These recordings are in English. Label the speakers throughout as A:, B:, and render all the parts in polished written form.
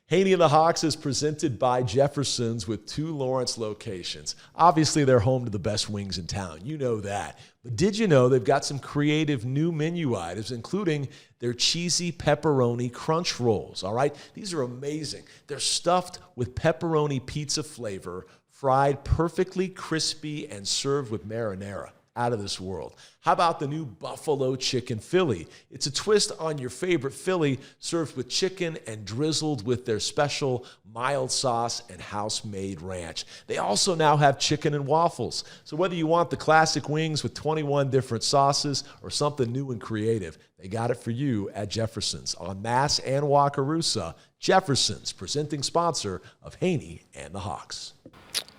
A: Hanni and the Hawks is presented by Jefferson's with 2 Lawrence locations. Obviously, they're home to the best wings in town. You know that. But did you know they've got some creative new menu items, including their cheesy pepperoni crunch rolls, all right? These are amazing. They're stuffed with pepperoni pizza flavor, fried perfectly crispy, and served with marinara. Out of this world. How about the new Buffalo Chicken Philly? It's a twist on your favorite Philly, served with chicken and drizzled with their special mild sauce and house-made ranch. They also now have chicken and waffles. So whether you want the classic wings with 21 different sauces or something new and creative, they got it for you at Jefferson's on Mass and Wakarusa. Jefferson's, presenting sponsor of Hanni and the Hawks.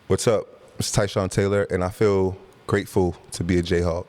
B: What's up? It's Tyshawn Taylor, and I feel grateful to be a Jayhawk.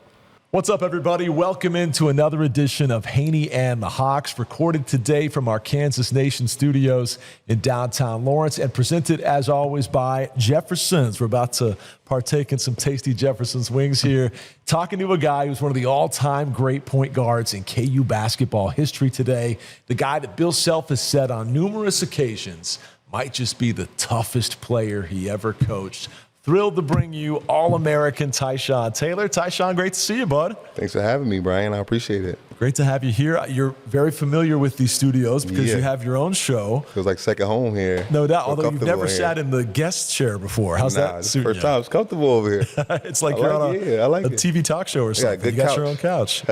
A: What's up, everybody? Welcome into another edition of Hanni and the Hawks, recorded today from our Kansas Nation studios in downtown Lawrence and presented, as always, by Jefferson's. We're about to partake in some tasty Jefferson's wings here. Talking to a guy who's one of the all-time great point guards in KU basketball history today, the guy that Bill Self has said on numerous occasions might just be the toughest player he ever coached. Thrilled to bring you All-American Tyshawn Taylor. Tyshawn, great to see you, bud.
B: Thanks for having me, Brian. I appreciate it.
A: Great to have you here. You're very familiar with these studios because you have your own show.
B: Feels like second home here.
A: No doubt, although you've never sat in the guest chair before. How's that suit you?
B: First time. It's comfortable over here.
A: It's like you're on a TV talk show or something.
B: Good
A: you got
B: couch.
A: your own couch.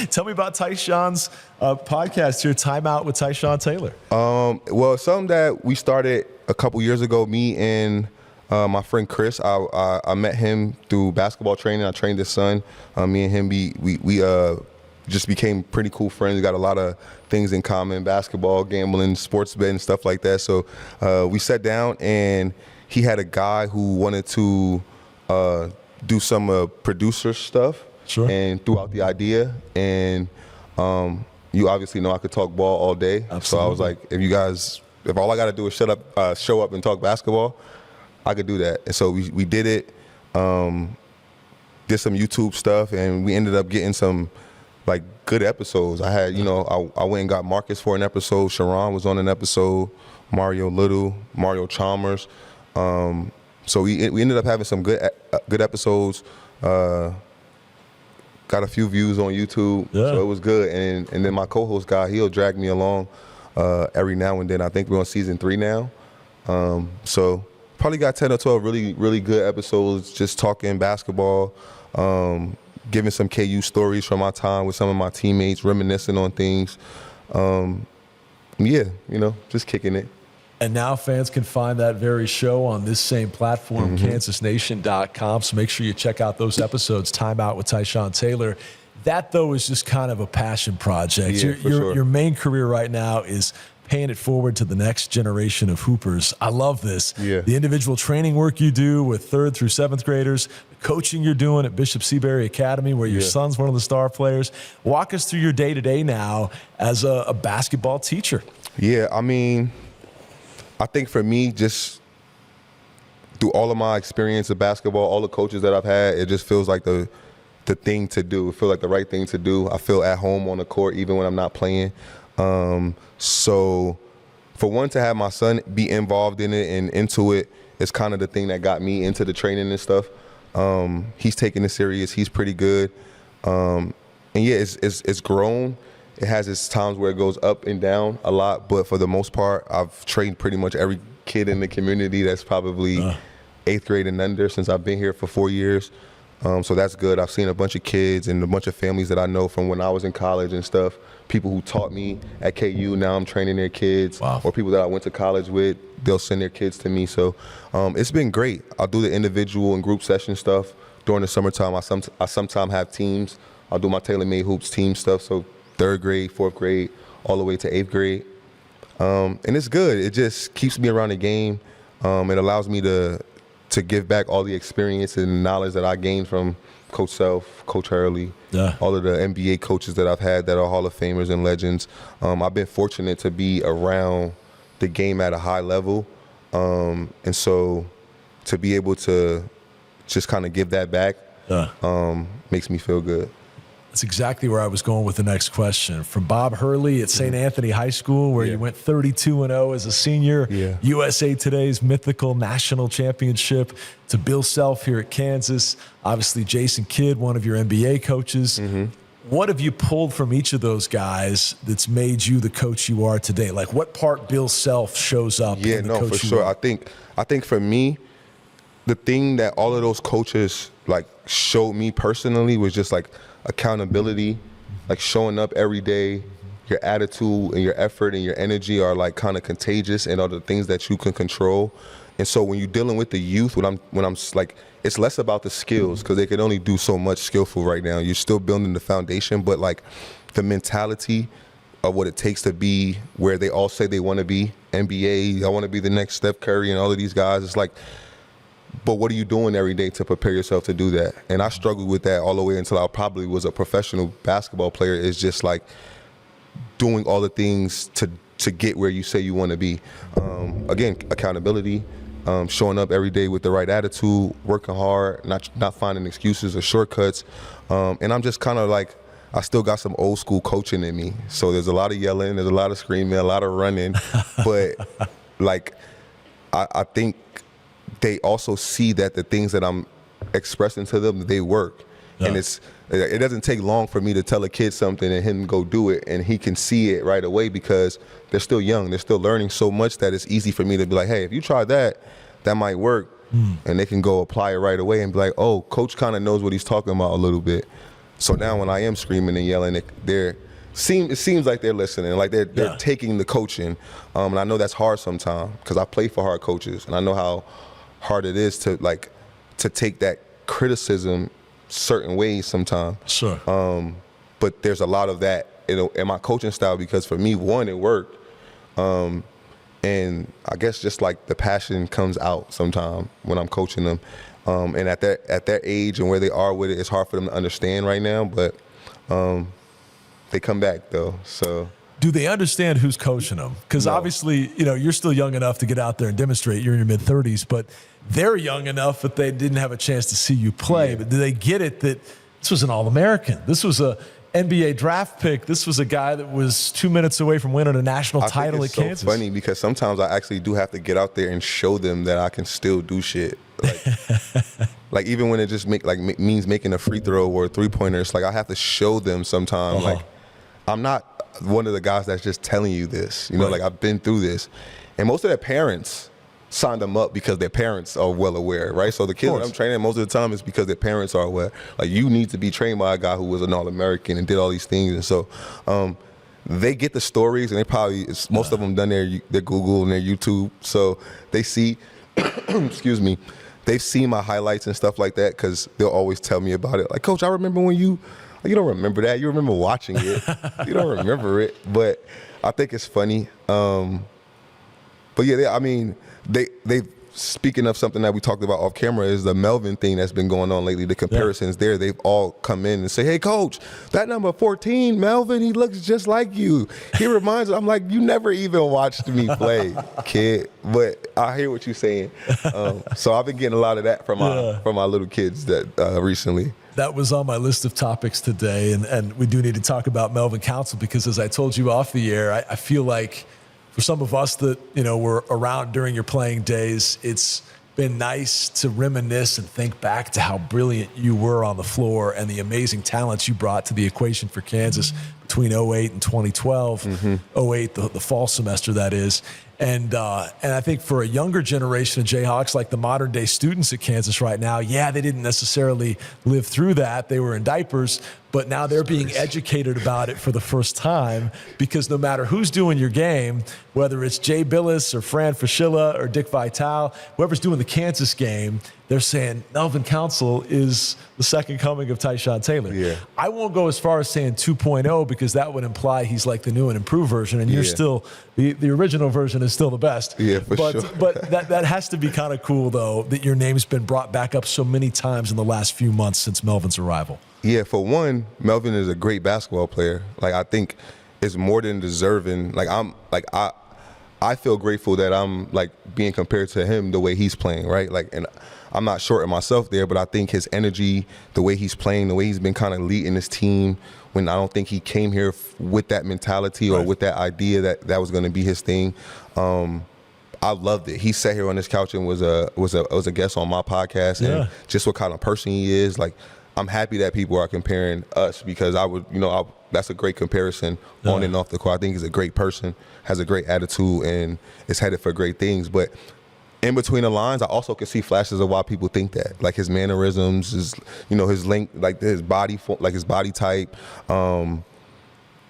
A: Tell me about Tyshawn's podcast here, Time Out with Tyshawn Taylor.
B: Well, something that we started a couple years ago, me and my friend Chris. I met him through basketball training. I trained his son. Me and him, we just became pretty cool friends. We got a lot of things in common: basketball, gambling, sports betting, stuff like that. So we sat down, and he had a guy who wanted to do some producer stuff.
A: Sure.
B: And threw out the idea. And you obviously know I could talk ball all day.
A: Absolutely.
B: So I was like, if all I got to do is show up and talk basketball, I could do that. And so we did it, did some YouTube stuff, and we ended up getting some like good episodes. I had, I went and got Marcus for an episode. Sharon was on an episode. Mario Little, Mario Chalmers. So we ended up having some good episodes. Got a few views on YouTube, so it was good. And then my co-host guy, he'll drag me along every now and then. I think we're on season 3 now. So probably got 10 or 12 really, really good episodes just talking basketball, giving some KU stories from my time with some of my teammates, reminiscing on things. Just kicking it.
A: And now fans can find that very show on this same platform, kansasnation.com. So make sure you check out those episodes, Time Out with Tyshawn Taylor. That, though, is just kind of a passion project.
B: Yeah,
A: Your main career right now is paying it forward to the next generation of hoopers. I love this.
B: Yeah.
A: The individual training work you do with 3rd through 7th graders, the coaching you're doing at Bishop Seabury Academy where your son's one of the star players. Walk us through your day-to-day now as a basketball teacher.
B: Yeah, I mean, I think for me, just through all of my experience of basketball, all the coaches that I've had, it just feels like the thing to do. It feels like the right thing to do. I feel at home on the court even when I'm not playing. So for one, to have my son be involved in it and into it is kind of the thing that got me into the training and stuff. He's taking it serious. He's pretty good. And yeah, it's grown. It has its times where it goes up and down a lot, but for the most part, I've trained pretty much every kid in the community that's probably 8th grade and under since I've been here for 4 years. So that's good. I've seen a bunch of kids and a bunch of families that I know from when I was in college and stuff. People who taught me at KU, now I'm training their kids.
A: Wow.
B: Or people that I went to college with, they'll send their kids to me. So it's been great. I'll do the individual and group session stuff during the summertime. I sometimes have teams. I'll do my Tailor-Made Hoops team stuff. So 3rd grade, 4th grade, all the way to 8th grade. And it's good. It just keeps me around the game. It allows me to give back all the experience and knowledge that I gained from Coach Self, Coach Hurley, all of the NBA coaches that I've had that are Hall of Famers and legends. I've been fortunate to be around the game at a high level. And so to be able to just kind of give that back makes me feel good.
A: That's exactly where I was going with the next question. From Bob Hurley at St. Anthony High School, where you went 32-0 as a senior, USA Today's mythical national championship, to Bill Self here at Kansas, obviously Jason Kidd, one of your NBA coaches. What have you pulled from each of those guys that's made you the coach you are today? Like, what part Bill Self shows up in the coach
B: for sure. I think for me, the thing that all of those coaches like showed me personally was just like accountability, like showing up every day. Your attitude and your effort and your energy are like kind of contagious and are the things that you can control. And so when you're dealing with the youth, when I'm like, it's less about the skills because they can only do so much skillful right now. You're still building the foundation, but like the mentality of what it takes to be where they all say they want to be, NBA, I want to be the next Steph Curry and all of these guys. It's like, but what are you doing every day to prepare yourself to do that? And I struggled with that all the way until I probably was a professional basketball player. It's just like doing all the things to get where you say you want to be. Again, accountability, showing up every day with the right attitude, working hard, not finding excuses or shortcuts. And I'm just kind of like, I still got some old school coaching in me. So there's a lot of yelling, there's a lot of screaming, a lot of running. But like, I think they also see that the things that I'm expressing to them, they work. And it doesn't take long for me to tell a kid something and him go do it, and he can see it right away because they're still young. They're still learning so much that it's easy for me to be like, hey, if you try that, that might work. And they can go apply it right away and be like, oh, coach kind of knows what he's talking about a little bit. So now when I am screaming and yelling, it seems like they're listening, like they're taking the coaching. And I know that's hard sometimes because I play for hard coaches, and I know how hard it is to take that criticism certain ways sometimes.
A: Sure.
B: But there's a lot of that in my coaching style because for me, one, it worked. And I guess just like the passion comes out sometime when I'm coaching them. And at their age and where they are with it, it's hard for them to understand right now, but they come back though, so.
A: Do they understand who's coaching them? Because obviously, you're still young enough to get out there and demonstrate. You're in your mid-30s, but they're young enough that they didn't have a chance to see you play. Yeah. But do they get it that this was an All-American? This was a NBA draft pick. This was a guy that was 2 minutes away from winning a national title at Kansas.
B: It's so funny because sometimes I actually do have to get out there and show them that I can still do shit. Like even when it just means making a free throw or a three-pointer, it's like I have to show them sometimes. Like I'm not one of the guys that's just telling you this, like I've been through this. And most of their parents signed them up because their parents are well aware, right? So the kids that I'm training most of the time is because their parents are aware. Like you need to be trained by a guy who was an All-American and did all these things. And so they get the stories, and they probably, most of them done their Google and their YouTube. So they see, excuse me, they've seen my highlights and stuff like that because they'll always tell me about it. Like, Coach, I remember when you don't remember that. You remember watching it. You don't remember it. But I think it's funny. But yeah, they speaking of something that we talked about off camera is the Melvin thing that's been going on lately. The comparisons there, they've all come in and say, hey, Coach, that number 14, Melvin, he looks just like you. He reminds me. I'm like, you never even watched me play, kid. But I hear what you're saying. So I've been getting a lot of that from my little kids that recently.
A: That was on my list of topics today, and we do need to talk about Melvin Council because, as I told you off the air, I feel like for some of us that were around during your playing days, it's been nice to reminisce and think back to how brilliant you were on the floor and the amazing talents you brought to the equation for Kansas between 2008 and 2012, 2008, the fall semester that is. And I think for a younger generation of Jayhawks, like the modern day students at Kansas right now, they didn't necessarily live through that. They were in diapers, but now they're being educated about it for the first time because no matter who's doing your game, whether it's Jay Billis or Fran Fraschilla or Dick Vitale, whoever's doing the Kansas game, they're saying Melvin Council is the second coming of Tyshawn Taylor. Yeah. I won't go as far as saying 2.0 because that would imply he's like the new and improved version, and you're still the original version is still the best.
B: Yeah, for sure.
A: But that has to be kind of cool though that your name's been brought back up so many times in the last few months since Melvin's arrival.
B: Yeah, for one, Melvin is a great basketball player. Like I think it's more than deserving. I I feel grateful that I'm like being compared to him the way he's playing, right? Like, and I'm not short of myself there, but I think his energy, the way he's playing, the way he's been kind of leading his team, when I don't think he came here with that mentality or with that idea that was going to be his thing. I loved it. He sat here on this couch and was a guest on my podcast, and just what kind of person he is. Like, I'm happy that people are comparing us, because that's a great comparison on and off the court. I think he's a great person, has a great attitude, and is headed for great things. But in between the lines, I also can see flashes of why people think that, like his mannerisms, his length, like his body, like his body type,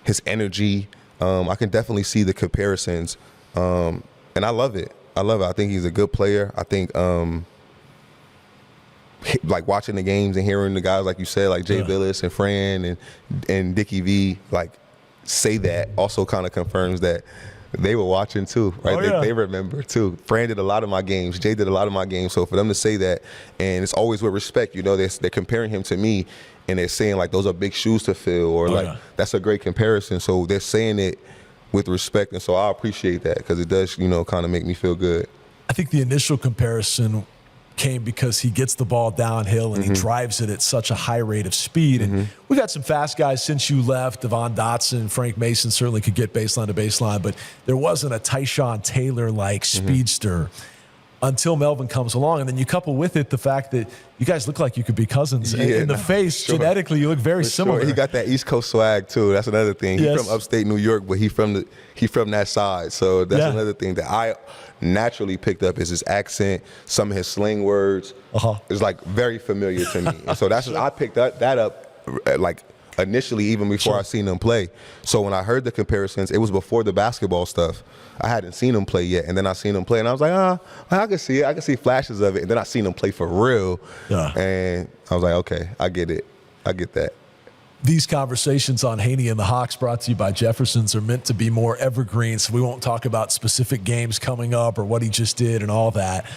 B: his energy. I can definitely see the comparisons, and I love it. I think he's a good player. I think like watching the games and hearing the guys, like you said, like Jay Billis and Fran and Dickie V, like say that also kind of confirms that they were watching too, right? They remember too. Fran did a lot of my games. Jay did a lot of my games. So for them to say that, and it's always with respect, they're comparing him to me, and they're saying like those are big shoes to fill, or that's a great comparison. So they're saying it with respect, and so I appreciate that, because it does, kind of make me feel good.
A: I think the initial comparison came because he gets the ball downhill and he drives it at such a high rate of speed. And we got some fast guys since you left. Devon Dotson, Frank Mason certainly could get baseline to baseline, but there wasn't a Tyshawn Taylor-like speedster until Melvin comes along. And then you couple with it the fact that you guys look like you could be cousins. In the face, genetically, you look very similar.
B: Sure. He got that East Coast swag too. That's another thing. He's from upstate New York, but he from that side. So that's another thing that I naturally picked up, is his accent, some of his slang words. Is like very familiar to me. And so that's I picked that up like initially, even before I seen him play. So when I heard the comparisons, it was before the basketball stuff. I hadn't seen him play yet, and then I seen him play, and I was like, I can see it. I can see flashes of it. And then I seen him play for real, and I was like, okay, I get it. I get that.
A: These conversations on Hanni and the Hawks, brought to you by Jefferson's, are meant to be more evergreen, so we won't talk about specific games coming up or what he just did and all that,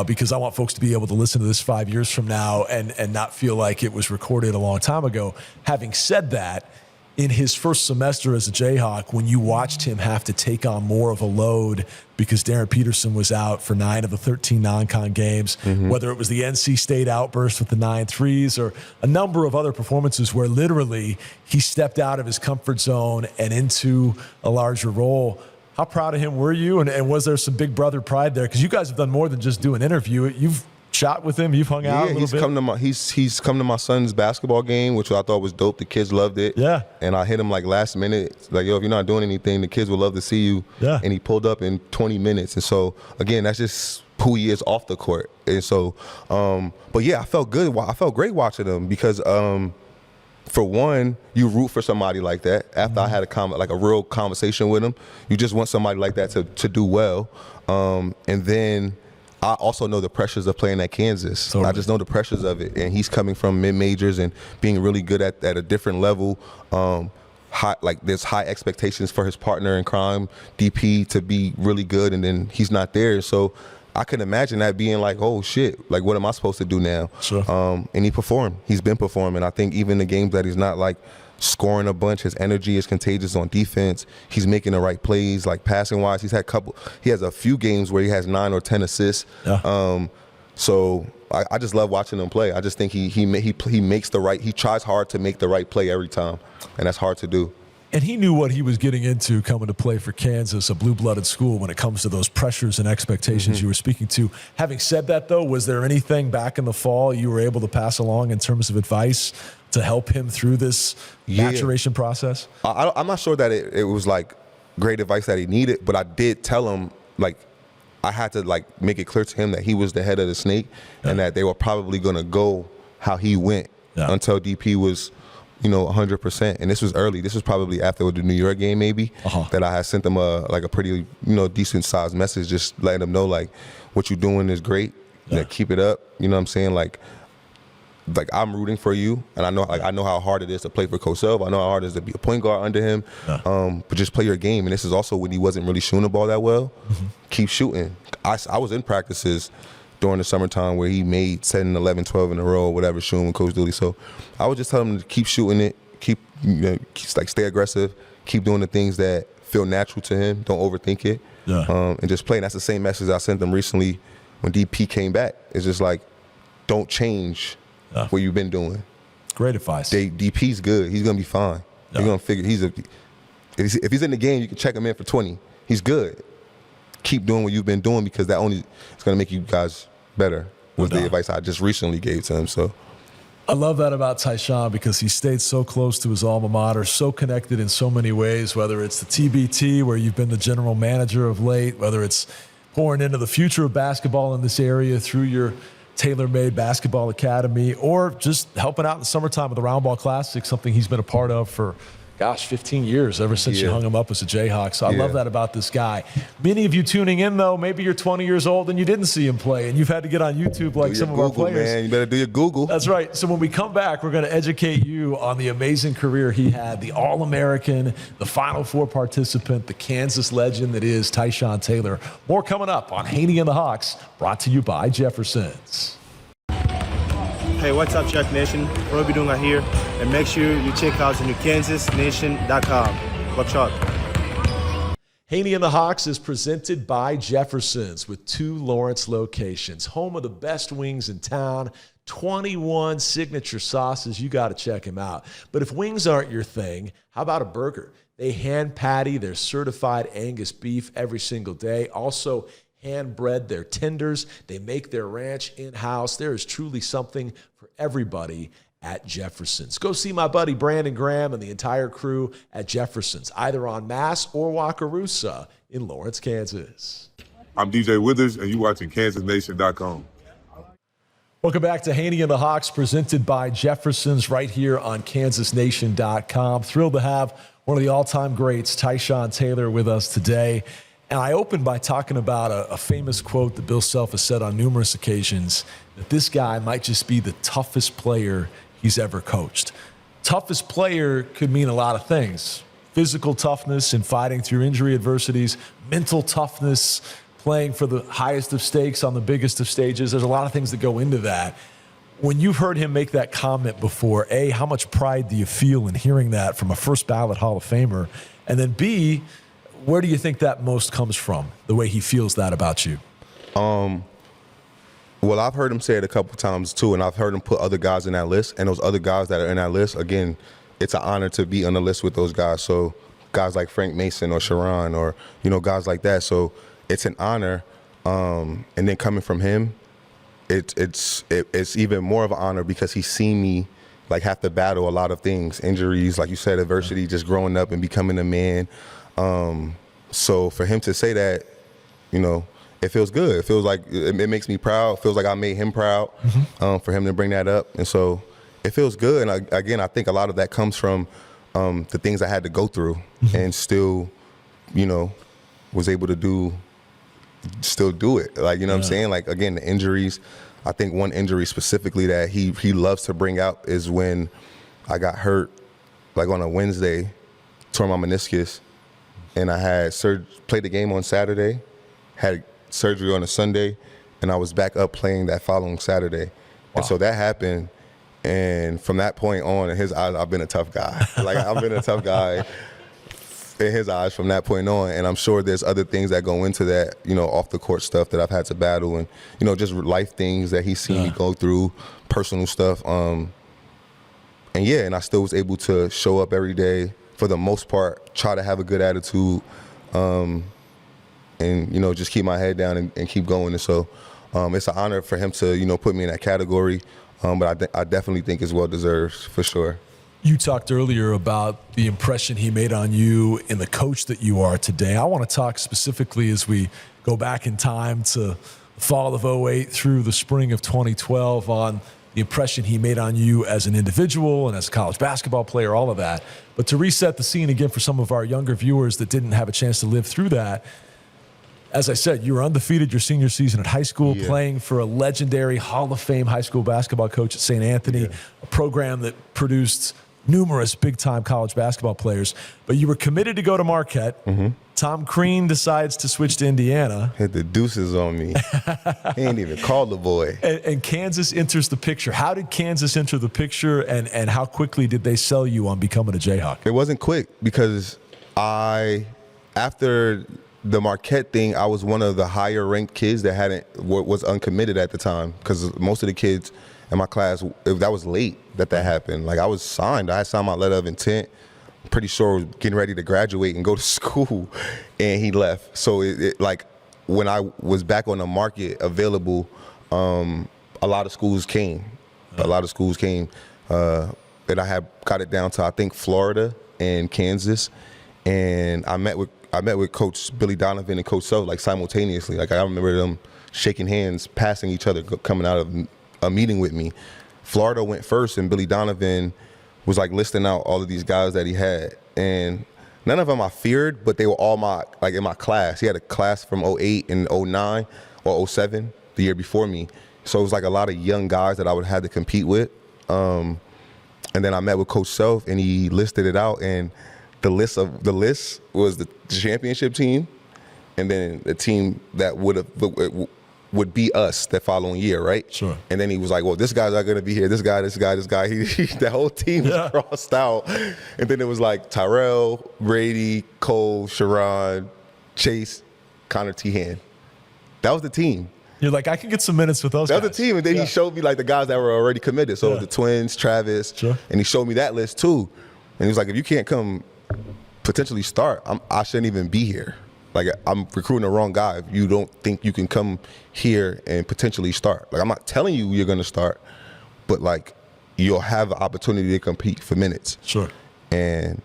A: because I want folks to be able to listen to this 5 years from now and not feel like it was recorded a long time ago. Having said that, in his first semester as a Jayhawk, when you watched him have to take on more of a load because Darren Peterson was out for 9 of the 13 non-con games, whether it was the NC State outburst with the 9 threes or a number of other performances where literally he stepped out of his comfort zone and into a larger role. How proud of him were you? And was there some big brother pride there? Because you guys have done more than just do an interview. You've shot with him, you've hung out a little bit.
B: He's come to my son's basketball game, which I thought was dope. The kids loved it. And I hit him like last minute, like, yo, if you're not doing anything, the kids would love to see you. And he pulled up in 20 minutes. And so again, that's just who he is off the court. And so but yeah, I felt good. I felt great watching him, because for one, you root for somebody like that. After I had a real conversation with him, you just want somebody like that to do well. And then I also know the pressures of playing at Kansas. Totally. I just know the pressures of it. And he's coming from mid-majors and being really good at a different level. There's high expectations for his partner in crime, DP, to be really good, and then he's not there. So I can imagine that being like, oh shit, like what am I supposed to do now? And he performed. He's been performing. I think even the games that he's not like scoring a bunch, his energy is contagious on defense. He's making the right plays, like passing wise. He has a few games where he has 9 or 10 assists. So I just love watching him play. I just think he tries hard to make the right play every time, and that's hard to do.
A: And he knew what he was getting into coming to play for Kansas, a blue-blooded school, when it comes to those pressures and expectations you were speaking to. Having said that, though, was there anything back in the fall you were able to pass along in terms of advice to help him through this maturation process?
B: I'm not sure that it was like great advice that he needed, but I did tell him, like, I had to like make it clear to him that he was the head of the snake, and that they were probably going to go how he went until DP was 100%. And this was early. This was probably after the New York game, maybe, that I had sent them a pretty, decent sized message, just letting them know, like, what you're doing is great. Like, keep it up. You know what I'm saying? Like I'm rooting for you, and I know how hard it is to play for Coach Self. I know how hard it is to be a point guard under him. But just play your game. And this is also when he wasn't really shooting the ball that well. Keep shooting. I was in practices during the summertime where he made 10, 11, 12 in a row, whatever, shooting with Coach Dooley. So I would just tell him to keep shooting it, stay aggressive, keep doing the things that feel natural to him. Don't overthink it. and just play. And that's the same message I sent them recently when DP came back. It's just like, don't change what you've been doing.
A: Great advice.
B: DP's good. He's gonna be fine. You're gonna figure. If he's in the game, you can check him in for 20. He's good. Keep doing what you've been doing because that only is gonna make you guys better. Was the advice I just recently gave to him. So.
A: I love that about Tyshawn because he stayed so close to his alma mater, so connected in so many ways, whether it's the TBT where you've been the general manager of late, whether it's pouring into the future of basketball in this area through your tailor-made basketball academy, or just helping out in the summertime with the Round Ball Classic, something he's been a part of for, 15 years, ever since you hung him up as a Jayhawk. So I love that about this guy. Many of you tuning in, though, maybe you're 20 years old and you didn't see him play, and you've had to get on YouTube like some of our players.
B: Man. You better do your Google.
A: That's right. So when we come back, we're going to educate you on the amazing career he had, the All-American, the Final Four participant, the Kansas legend that is Tyshawn Taylor. More coming up on Hanni and the Hawks, brought to you by Jefferson's.
C: Hey, what's up, Chuck Nation? What are we doing out here? And make sure you check out the new kansasnation.com. Go Chuck.
A: Hanni and the Hawks is presented by Jefferson's with 2 Lawrence locations, home of the best wings in town, 21 signature sauces. You got to check them out. But if wings aren't your thing, how about a burger? They hand patty their certified Angus beef every single day. Also, hand bread their tenders. They make their ranch in-house. There is truly something for everybody at Jefferson's. Go see my buddy Brandon Graham and the entire crew at Jefferson's, either on Mass or Wakarusa in Lawrence, Kansas.
D: I'm DJ Withers, and you're watching kansasnation.com.
A: Welcome back to Hanni and the Hawks, presented by Jefferson's right here on kansasnation.com. Thrilled to have one of the all-time greats, Tyshawn Taylor, with us today. And I opened by talking about a famous quote that Bill Self has said on numerous occasions, that this guy might just be the toughest player he's ever coached. Toughest player could mean a lot of things. Physical toughness in fighting through injury adversities, mental toughness, playing for the highest of stakes on the biggest of stages. There's a lot of things that go into that. When you've heard him make that comment before, A, how much pride do you feel in hearing that from a first ballot Hall of Famer? And then B, where do you think that most comes from, the way he feels that about you?
B: Well, I've heard him say it a couple times too, and I've heard him put other guys in that list. And those other guys that are in that list, again, it's an honor to be on the list with those guys. So guys like Frank Mason or Sharon or, guys like that. So it's an honor. And then coming from him, it's even more of an honor because he's seen me like have to battle a lot of things, injuries, like you said, adversity, just growing up and becoming a man. So for him to say that, it feels good. It feels like it makes me proud. It feels like I made him proud for him to bring that up. And so it feels good. And I think a lot of that comes from the things I had to go through and still, was able to still do it. Like, what I'm saying? Like, again, the injuries. I think one injury specifically that he loves to bring out is when I got hurt, like on a Wednesday, tore my meniscus. And I had played the game on Saturday, had surgery on a Sunday, and I was back up playing that following Saturday. Wow. And so that happened, and from that point on, in his eyes, I've been a tough guy. Like, I've been a tough guy in his eyes from that point on, and I'm sure there's other things that go into that, off the court stuff that I've had to battle and, just life things that he's seen me go through, personal stuff. And I still was able to show up every day, for the most part, try to have a good attitude, and just keep my head down and keep going. And so it's an honor for him to put me in that category, but I definitely think it's well deserved for sure.
A: You talked earlier about the impression he made on you and the coach that you are today. I want to talk specifically as we go back in time to the fall of 2008 through the spring of 2012 on the impression he made on you as an individual and as a college basketball player, all of that. But to reset the scene again for some of our younger viewers that didn't have a chance to live through that, as I said, you were undefeated your senior season at high school, playing for a legendary Hall of Fame high school basketball coach at St. Anthony, a program that produced numerous big-time college basketball players. But you were committed to go to Marquette. Tom Crean decides to switch to Indiana.
B: Hit the deuces on me. He ain't even called the boy.
A: And Kansas enters the picture. How did Kansas enter the picture, and how quickly did they sell you on becoming a Jayhawk?
B: It wasn't quick because after the Marquette thing, I was one of the higher ranked kids that was uncommitted at the time, because most of the kids in my class, that was late that happened. Like, I was signed. I had signed my letter of intent. Pretty sure I was getting ready to graduate and go to school, and he left. So like, when I was back on the market available, a lot of schools came. And I had got it down to, I think, Florida and Kansas. And I met with Coach Billy Donovan and Coach Self, like, simultaneously. Like, I remember them shaking hands, passing each other, coming out of a meeting with me. Florida went first, and Billy Donovan was, like, listing out all of these guys that he had. And none of them I feared, but they were all in my class. He had a class from 08 and 09 or 07, the year before me. So it was like a lot of young guys that I would have to compete with. And then I met with Coach Self, and he listed it out, and the list was the championship team, and then the team that would be us that following year, right?
A: Sure.
B: And then he was like, well, this guy's not going to be here. This guy. The whole team was crossed out. And then it was like Tyrell, Brady, Cole, Sharon, Chase, Connor Tehan. That was the team.
A: You're like, I can get some minutes with those guys.
B: That was the team. And then he showed me, like, the guys that were already committed. So the Twins, Travis, and he showed me that list too. And he was like, if you can't come potentially start, I shouldn't even be here. Like, I'm recruiting the wrong guy if you don't think you can come here and potentially start. Like, I'm not telling you you're going to start, but, like, you'll have the opportunity to compete for minutes.
A: Sure.
B: And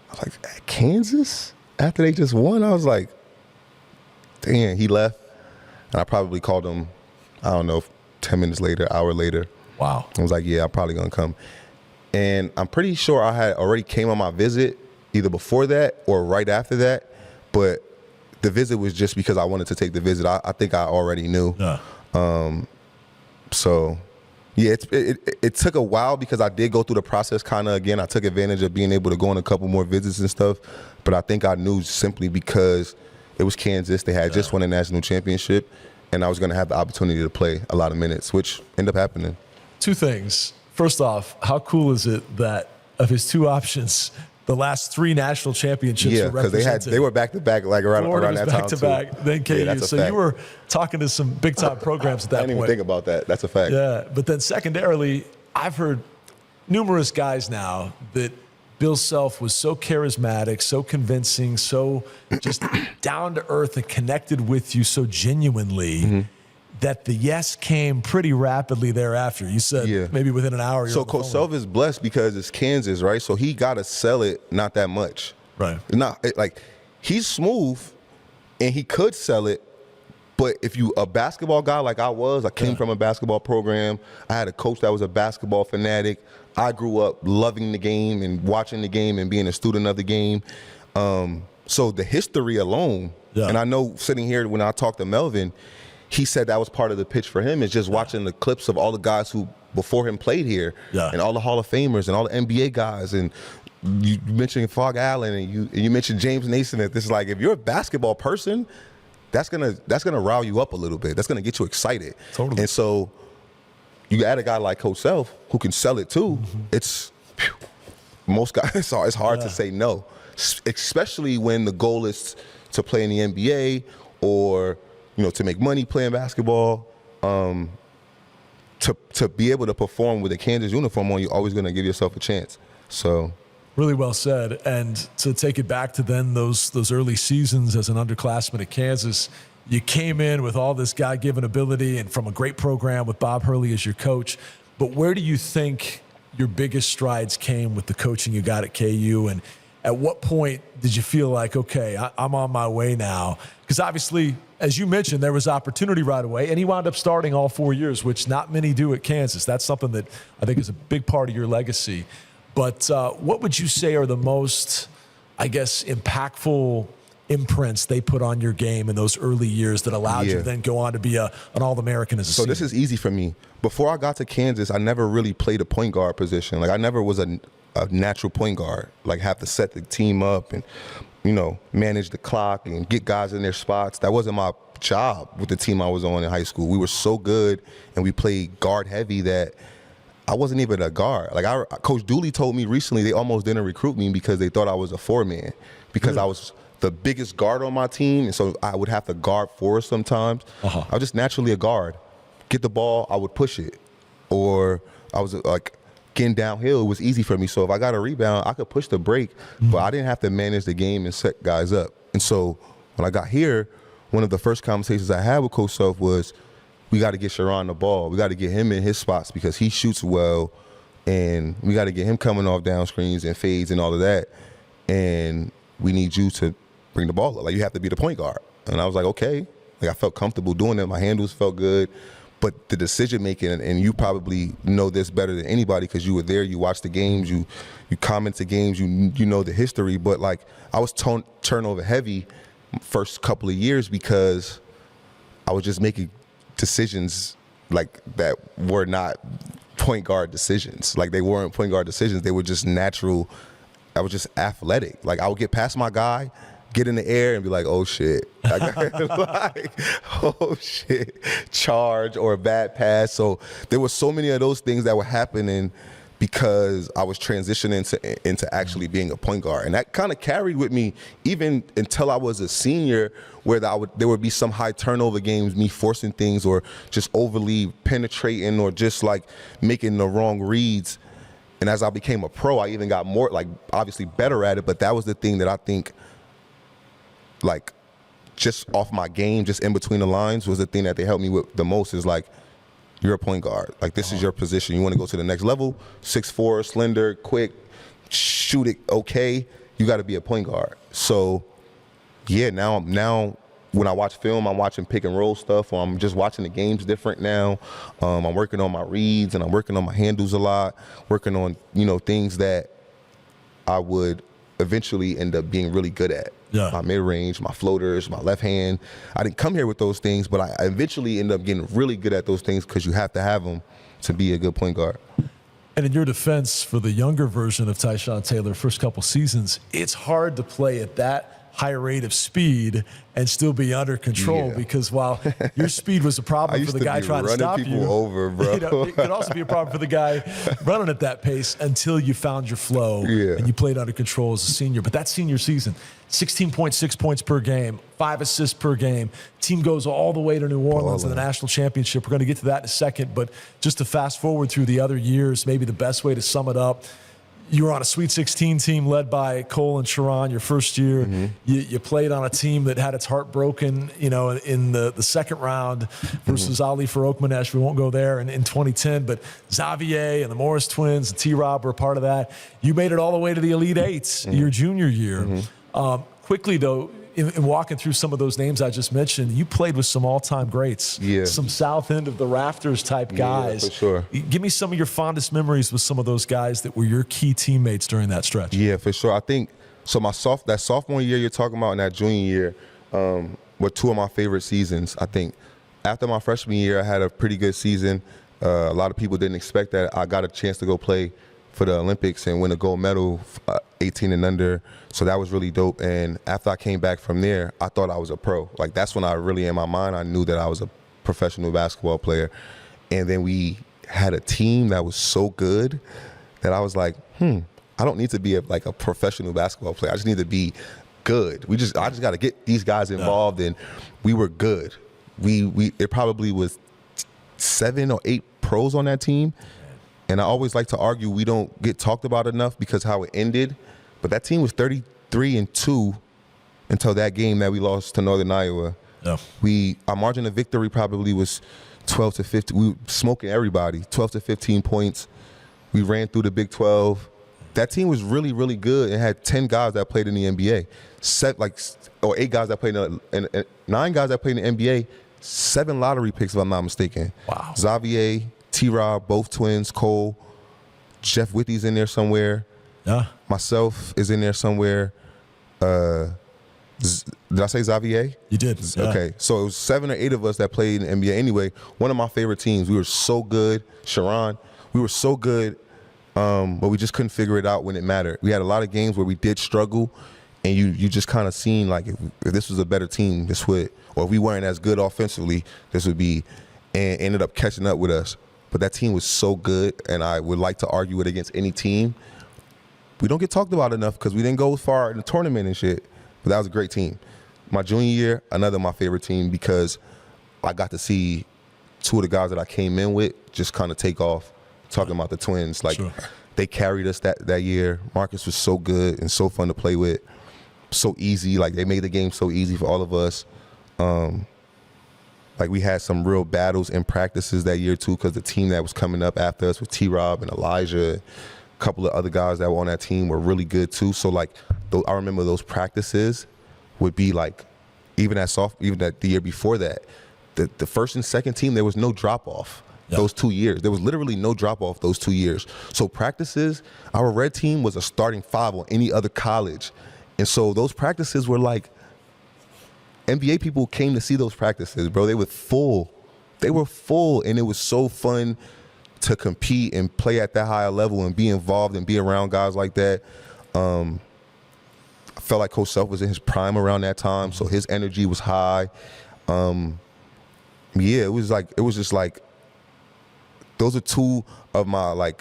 B: I was like, at Kansas? After they just won, I was like, damn, he left. And I probably called him, I don't know, 10 minutes later, hour later.
A: Wow.
B: I was like, yeah, I'm probably going to come. And I'm pretty sure I had already came on my visit either before that or right after that. But the visit was just because I wanted to take the visit. I think I already knew.
A: Yeah.
B: So, yeah, it took a while because I did go through the process kind of again. I took advantage of being able to go on a couple more visits and stuff. But I think I knew simply because it was Kansas. They had just won a national championship, and I was going to have the opportunity to play a lot of minutes, which ended up happening.
A: Two things. First off, how cool is it that of his two options, the last three national championships were represented?
B: Because they were back-to-back, like around that time, too.
A: Back-to-back, then KU.
B: Yeah,
A: so you were talking to some big-time programs at that point.
B: I didn't even think about that. That's a fact.
A: Yeah, but then secondarily, I've heard numerous guys now that Bill Self was so charismatic, so convincing, so just down to earth and connected with you so genuinely that the yes came pretty rapidly thereafter. You said maybe within an hour.
B: So Coach Self is blessed because it's Kansas, right? So he got to sell it not that much.
A: Right.
B: He's smooth and he could sell it. But if you a basketball guy like I was, I came from a basketball program. I had a coach that was a basketball fanatic. I grew up loving the game and watching the game and being a student of the game. So the history alone, and I know sitting here when I talked to Melvin, he said that was part of the pitch for him is just watching the clips of all the guys who before him played here and all the Hall of Famers and all the NBA guys. And you mentioned Fog Allen and you mentioned James Naismith. This is like, if you're a basketball person, that's gonna rile you up a little bit. That's gonna get you excited.
A: Totally.
B: And so you add a guy like Coach Self who can sell it too. It's most guys. It's hard to say no, especially when the goal is to play in the NBA or to make money playing basketball. To be able to perform with a Kansas uniform on, you're always gonna give yourself a chance. So.
A: Really well said. And to take it back to then those early seasons as an underclassman at Kansas, you came in with all this God-given ability and from a great program with Bob Hurley as your coach. But where do you think your biggest strides came with the coaching you got at KU? And at what point did you feel like, okay, I'm on my way now? Because obviously, as you mentioned, there was opportunity right away, and he wound up starting all 4 years, which not many do at Kansas. That's something that I think is a big part of your legacy. But what would you say are the most, I guess, impactful imprints they put on your game in those early years that allowed you to then go on to be an All-American as a senior?
B: So this is easy for me. Before I got to Kansas, I never really played a point guard position. Like, I never was a natural point guard. Like, have to set the team up and, manage the clock and get guys in their spots. That wasn't my job with the team I was on in high school. We were so good and we played guard heavy that I wasn't even a guard. Like, Coach Dooley told me recently they almost didn't recruit me because they thought I was a four-man because I was the biggest guard on my team, and so I would have to guard for sometimes. I was just naturally a guard. Get the ball, I would push it. Or I was like getting downhill, it was easy for me. So if I got a rebound, I could push the break, but I didn't have to manage the game and set guys up. And so when I got here, one of the first conversations I had with Coach Self was, we got to get Sharon the ball. We got to get him in his spots because he shoots well, and we got to get him coming off down screens and fades and all of that. And we need you to bring the ball up. Like, you have to be the point guard. And I was like, okay. Like, I felt comfortable doing it. My handles felt good. But the decision making, and you probably know this better than anybody because you were there, you watched the games, you comment the games, you know the history. But like, I was turnover heavy first couple of years because I was just making decisions like that were not point guard decisions. Like, they weren't point guard decisions. They were just natural. I was just athletic. Like, I would get past my guy, get in the air and be like, oh shit. Like, oh shit, charge or a bad pass. So there were so many of those things that were happening because I was transitioning into actually being a point guard. And that kind of carried with me even until I was a senior, where there would be some high turnover games, me forcing things or just overly penetrating or just like making the wrong reads. And as I became a pro, I even got more, like, obviously better at it. But that was the thing that I think, like, just off my game, just in between the lines, was the thing that they helped me with the most. Is like, you're a point guard. Like, this is your position. You want to go to the next level, 6'4", slender, quick, shoot it okay, you got to be a point guard. So, yeah, now when I watch film, I'm watching pick and roll stuff, or I'm just watching the games different now. I'm working on my reads, and I'm working on my handles a lot, working on, things that I would eventually end up being really good at.
A: Yeah.
B: My mid-range, my floaters, my left hand. I didn't come here with those things, but I eventually end up getting really good at those things because you have to have them to be a good point guard.
A: And in your defense, for the younger version of Tyshawn Taylor, first couple seasons, it's hard to play at that high rate of speed and still be under control, because while your speed was a problem for the guy trying to stop
B: people
A: you,
B: over, bro.
A: It could also be a problem for the guy running at that pace until you found your flow and you played under control as a senior. But that senior season, 16.6 points per game, 5 assists per game. Team goes all the way to New Orleans in the national championship. We're going to get to that in a second, but just to fast forward through the other years, maybe the best way to sum it up, you were on a Sweet 16 team led by Cole and Sharon your first year. Mm-hmm. You played on a team that had its heart broken, in the second round versus Ali for Oakmanesh. We won't go there in 2010, but Xavier and the Morris twins and T-Rob were a part of that. You made it all the way to the Elite Eights your junior year. Quickly, though, in walking through some of those names I just mentioned, you played with some all-time greats, some south end of the rafters type guys.
B: Yeah, for sure.
A: Give me some of your fondest memories with some of those guys that were your key teammates during that stretch.
B: Yeah, for sure. I think so. That sophomore year you're talking about and that junior year were two of my favorite seasons. I think after my freshman year, I had a pretty good season. A lot of people didn't expect that. I got a chance to go play for the Olympics and win a gold medal, 18 and under. So that was really dope. And after I came back from there, I thought I was a pro. Like, that's when I really, in my mind, I knew that I was a professional basketball player. And then we had a team that was so good that I was like, I don't need to be a professional basketball player. I just need to be good. I just got to get these guys involved, and we were good. It probably was 7 or 8 pros on that team. And I always like to argue we don't get talked about enough because how it ended. But that team was 33-2 until that game that we lost to Northern Iowa. Yeah. Our margin of victory probably was 12 to 15. We were smoking everybody, 12 to 15 points. We ran through the Big 12. That team was really, really good and had 10 guys that played in the NBA. 8 guys that played and 9 guys that played in the NBA, 7 lottery picks if I'm not mistaken.
A: Wow.
B: Xavier, T-Rob, both twins, Cole, Jeff Withy's in there somewhere.
A: Yeah.
B: Myself is in there somewhere. Did I say Xavier?
A: You did. Yeah.
B: Okay. So it was 7 or 8 of us that played in the NBA. Anyway, one of my favorite teams. We were so good. Sharon, we were so good, but we just couldn't figure it out when it mattered. We had a lot of games where we did struggle, and you just kind of seen, like, if this was a better team, this would, or if we weren't as good offensively, this would be, and ended up catching up with us. But that team was so good, and I would like to argue it against any team. We don't get talked about enough because we didn't go far in the tournament and shit. But that was a great team. My junior year, another of my favorite team because I got to see two of the guys that I came in with just kind of take off. Talking about the Twins, like they carried us that year. Marcus was so good and so fun to play with, so easy. Like they made the game so easy for all of us. Like we had some real battles in practices that year too, because the team that was coming up after us with T-Rob and Elijah, a couple of other guys that were on that team were really good too. So like I remember those practices would be like, even that the year before that, the first and second team, there was no drop off. Yep. Those 2 years. There was literally no drop-off those 2 years. So practices, our red team was a starting five on any other college. And so those practices were like, NBA people came to see those practices, bro. They were full. They were full, and it was so fun to compete and play at that higher level and be involved and be around guys like that. I felt like Coach Self was in his prime around that time, so his energy was high. It was just like, those are two of my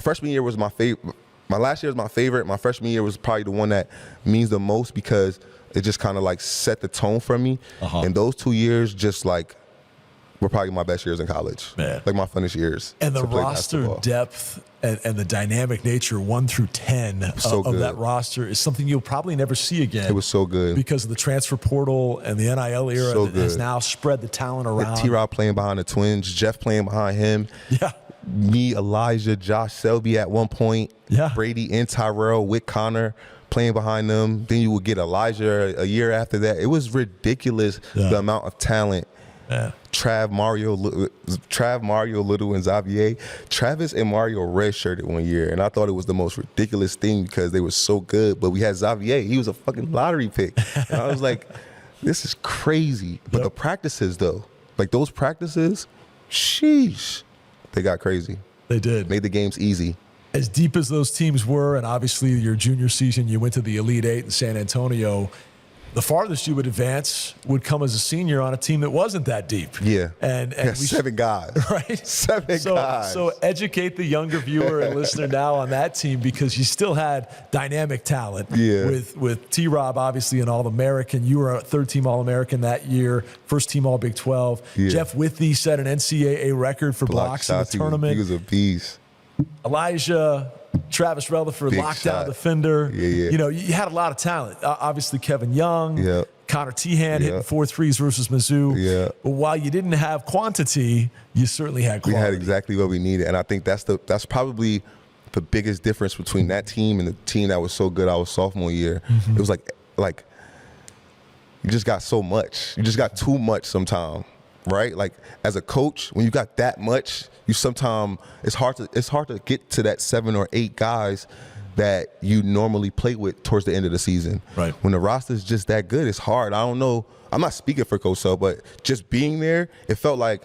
B: freshman year was my favorite. My last year was my favorite. My freshman year was probably the one that means the most because it just kind of like set the tone for me. And those 2 years just like were probably my best years in college. Man. Like my funnest years.
A: And the roster basketball. Depth and the dynamic nature 1 through 10 of that roster is something you'll probably never see again.
B: It was so good.
A: Because of the transfer portal and the NIL era that has now spread the talent around.
B: With T-Rob playing behind the Twins, Jeff playing behind him.
A: Yeah.
B: Me, Elijah, Josh Selby at one point. Yeah. Brady and Tyrell with Connor playing behind them. Then you would get Elijah a year after that. It was ridiculous the amount of talent. Yeah. Trav, Mario, Little, and Xavier. Travis and Mario redshirted one year, and I thought it was the most ridiculous thing because they were so good. But we had Xavier. He was a fucking lottery pick. And I was like, this is crazy. But the practices, though, like those practices, sheesh, they got crazy.
A: They did.
B: Made the games easy.
A: As deep as those teams were, and obviously your junior season, you went to the Elite Eight in San Antonio. The farthest you would advance would come as a senior on a team that wasn't that deep.
B: Yeah.
A: And
B: seven guys.
A: Right?
B: Seven guys.
A: So educate the younger viewer and listener now on that team because you still had dynamic talent.
B: Yeah.
A: With T-Rob, obviously, an All-American. You were a third-team All-American that year, first-team All-Big 12. Yeah. Jeff Withey set an NCAA record for blocks in the tournament.
B: He was a beast.
A: Elijah, Travis Rutherford, lockdown defender.
B: Yeah.
A: You know, you had a lot of talent. Obviously, Kevin Young, Connor Tehan hitting 4 threes versus Mizzou.
B: Yeah.
A: But while you didn't have quantity, you certainly had quality.
B: We had exactly what we needed, and I think that's probably the biggest difference between that team and the team that was so good our sophomore year. It was like you just got so much. You just got too much sometimes. Right? Like as a coach, when you got that much, you sometimes it's hard to get to that 7 or 8 guys that you normally play with towards the end of the season.
A: Right.
B: When the roster is just that good, it's hard. I don't know. I'm not speaking for Coach Sel, but just being there, it felt like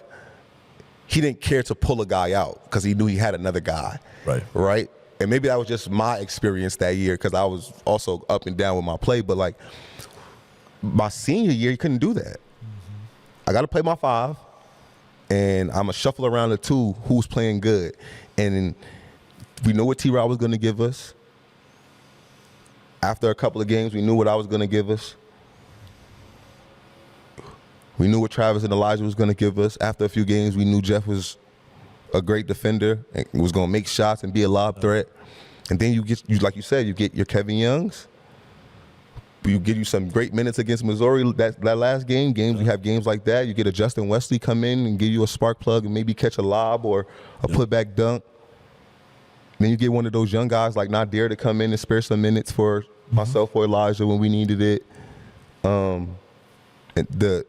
B: he didn't care to pull a guy out because he knew he had another guy. Right. And maybe that was just my experience that year because I was also up and down with my play. But like my senior year, you couldn't do that. I got to play my 5, and I'm going to shuffle around the 2 who's playing good. And we knew what T-Rob was going to give us. After a couple of games, we knew what I was going to give us. We knew what Travis and Elijah was going to give us. After a few games, we knew Jeff was a great defender and was going to make shots and be a lob threat. And then you like you said, you get your Kevin Youngs. You give you some great minutes against Missouri that last game. You have games like that. You get a Justin Wesley come in and give you a spark plug and maybe catch a lob or a putback dunk. Then you get one of those young guys like Nadir to come in and spare some minutes for myself or Elijah when we needed it. And the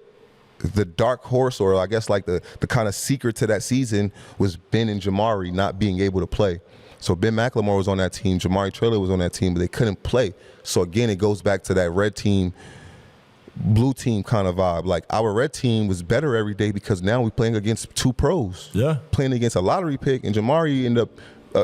B: dark horse, or I guess like the kind of secret to that season, was Ben and Jamari not being able to play. So Ben McLemore was on that team, Jamari Traylor was on that team, but they couldn't play. So again, it goes back to that red team, blue team kind of vibe. Like our red team was better every day because now we're playing against 2 pros.
A: Yeah.
B: Playing against a lottery pick, and Jamari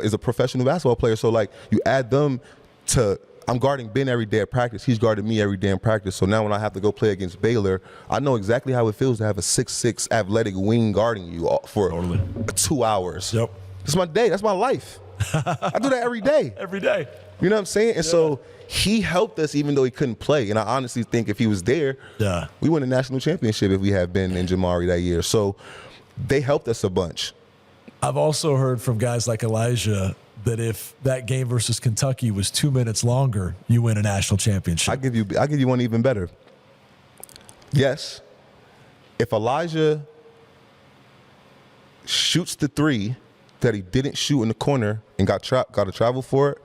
B: is a professional basketball player. So like you add them to, I'm guarding Ben every day at practice. He's guarding me every day in practice. So now when I have to go play against Baylor, I know exactly how it feels to have a 6'6" athletic wing guarding you for 2 hours.
A: Yep.
B: That's my day. That's my life. I do that every day.
A: Every day.
B: You know what I'm saying? And so he helped us even though he couldn't play. And I honestly think if he was there, we win a national championship if we had Ben and Jamari that year. So they helped us a bunch.
A: I've also heard from guys like Elijah that if that game versus Kentucky was 2 minutes longer, you win a national championship.
B: I'll give you one even better. Yes. If Elijah shoots the three that he didn't shoot in the corner and got to travel for it,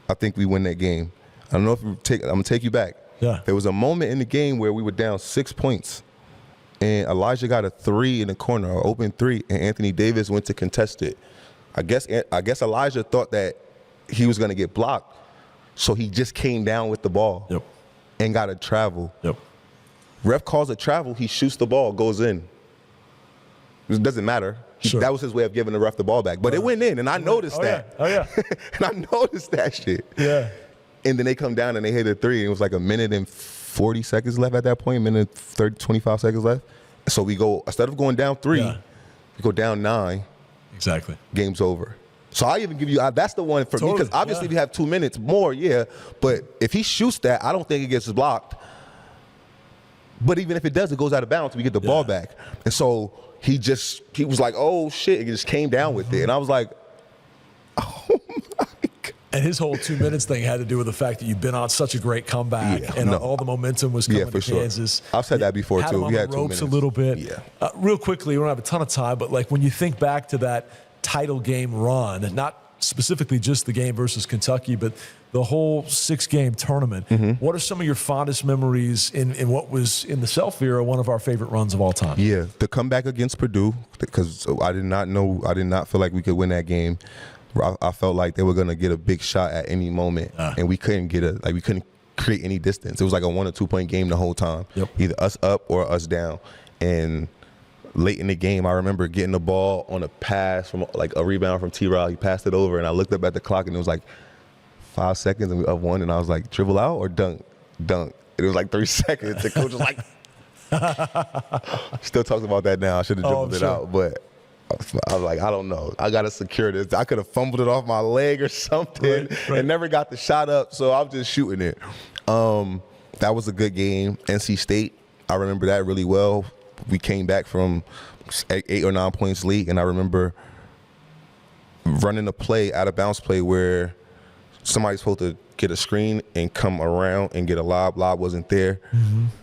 B: I think we win that game. I don't know if I'm gonna take you back.
A: Yeah.
B: There was a moment in the game where we were down 6 points, and Elijah got a three in the corner, an open three, and Anthony Davis went to contest it. I guess Elijah thought that he was gonna get blocked, so he just came down with the ball and got a travel. Ref calls a travel, he shoots the ball, goes in. It doesn't matter. That was his way of giving the ref the ball back. But it went in, and I noticed that. And I noticed that shit. And then they come down and they hit a three, and it was like a minute and 40 seconds left at that point, minute 25 seconds left. So we go, instead of going down 3, we go down 9.
A: Exactly.
B: Game's over. So I even give you, that's the one for me, because obviously we have 2 minutes more, but if he shoots that, I don't think it gets blocked. But even if it does, it goes out of bounds, we get the ball back. And so he was like, oh shit, he just came down with it. And I was like, oh my God.
A: And his whole 2 minutes thing had to do with the fact that you've been on such a great comeback, and all the momentum was coming to Kansas.
B: I've said that before too.
A: We had 2 minutes. A little bit. Real quickly, we don't have a ton of time, but like when you think back to that title game run, and not specifically just the game versus Kentucky, but the whole 6-game tournament, what are some of your fondest memories in what was in the Self era one of our favorite runs of all time?
B: Yeah, the comeback against Purdue, because I did not feel like we could win that game. I felt like they were gonna get a big shot at any moment, and we couldn't we couldn't create any distance. It was like a 1 or 2 point game the whole time, either us up or us down. And late in the game, I remember getting the ball on a pass from like a rebound from T-Rod. He passed it over, and I looked up at the clock, and it was like 5 seconds, and we up 1, and I was like, dribble out or dunk? Dunk. It was like 3 seconds. The coach was like, still talks about that now. I should have dribbled it out, but I was like, I don't know. I got to secure this. I could have fumbled it off my leg or something and never got the shot up, so I was just shooting it. That was a good game. NC State, I remember that really well. We came back from 8 or 9 points lead, and I remember running a play, out of bounds play, where somebody's supposed to get a screen and come around and get a lob. Lob wasn't there.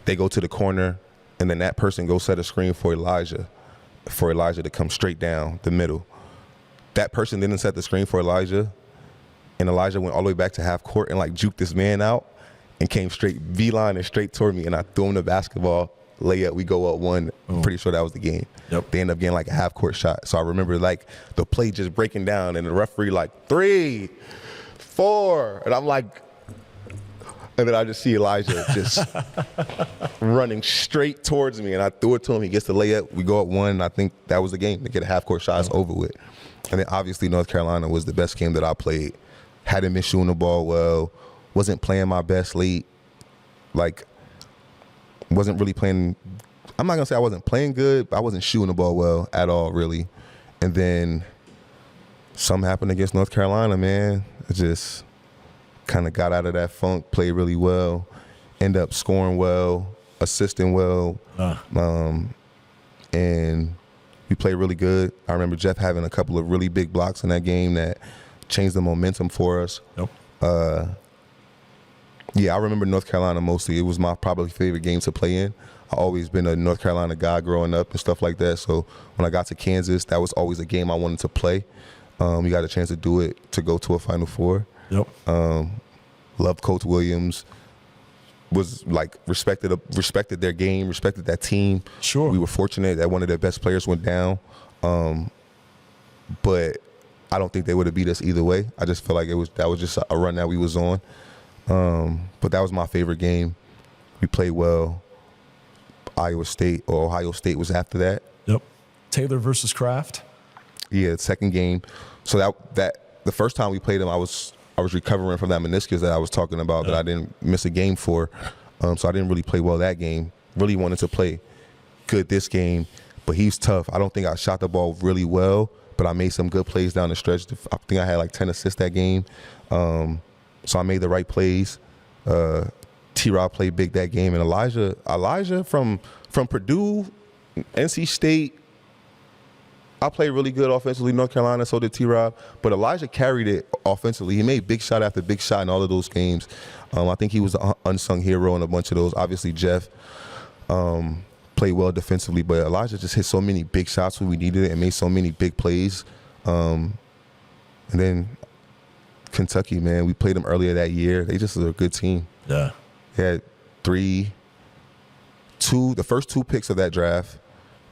B: They go to the corner, and then that person goes set a screen for Elijah to come straight down the middle. That person didn't set the screen for Elijah, and Elijah went all the way back to half court and like juked this man out and came straight V-line and straight toward me, and I threw him the basketball. Layup, we go up 1. I'm pretty sure that was the game. They end up getting like a half court shot. So I remember like the play just breaking down, and the referee like 3, 4, and I'm like, and then I just see Elijah just running straight towards me, and I threw it to him. He gets the layup. We go up 1, and I think that was the game. They get a half court shot, it's over with. And then obviously North Carolina was the best game that I played. Hadn't been shooting the ball well. Wasn't playing my best late. Like, wasn't really playing. I'm not gonna say I wasn't playing good, but I wasn't shooting the ball well at all, really. And then something happened against North Carolina, man. It just kind of got out of that funk, played really well, end up scoring well, assisting well, and we played really good. I remember Jeff having a couple of really big blocks in that game that changed the momentum for us. Yeah, I remember North Carolina mostly. It was my probably favorite game to play in. I've always been a North Carolina guy growing up and stuff like that. So when I got to Kansas, that was always a game I wanted to play. We got a chance to do it, to go to a Final Four. Loved Coach Williams. Was like respected their game, respected that team. We were fortunate that one of their best players went down. But I don't think they would have beat us either way. I just feel like that was just a run that we was on. But that was my favorite game. We played well. Ohio State was after that.
A: Taylor versus Kraft.
B: Yeah, second game. So that the first time we played them, I was recovering from that meniscus that I was talking about that I didn't miss a game for. So I didn't really play well that game. Really wanted to play good this game, but he's tough. I don't think I shot the ball really well, but I made some good plays down the stretch. I think I had like 10 assists that game. So I made the right plays. T-Rob played big that game. And Elijah from Purdue, NC State, I played really good offensively. North Carolina, so did T-Rob. But Elijah carried it offensively. He made big shot after big shot in all of those games. I think he was an unsung hero in a bunch of those. Obviously, Jeff played well defensively. But Elijah just hit so many big shots when we needed it and made so many big plays. And then Kentucky, man, we played them earlier that year. They just are a good team.
A: Yeah.
B: They had the first 2 picks of that draft.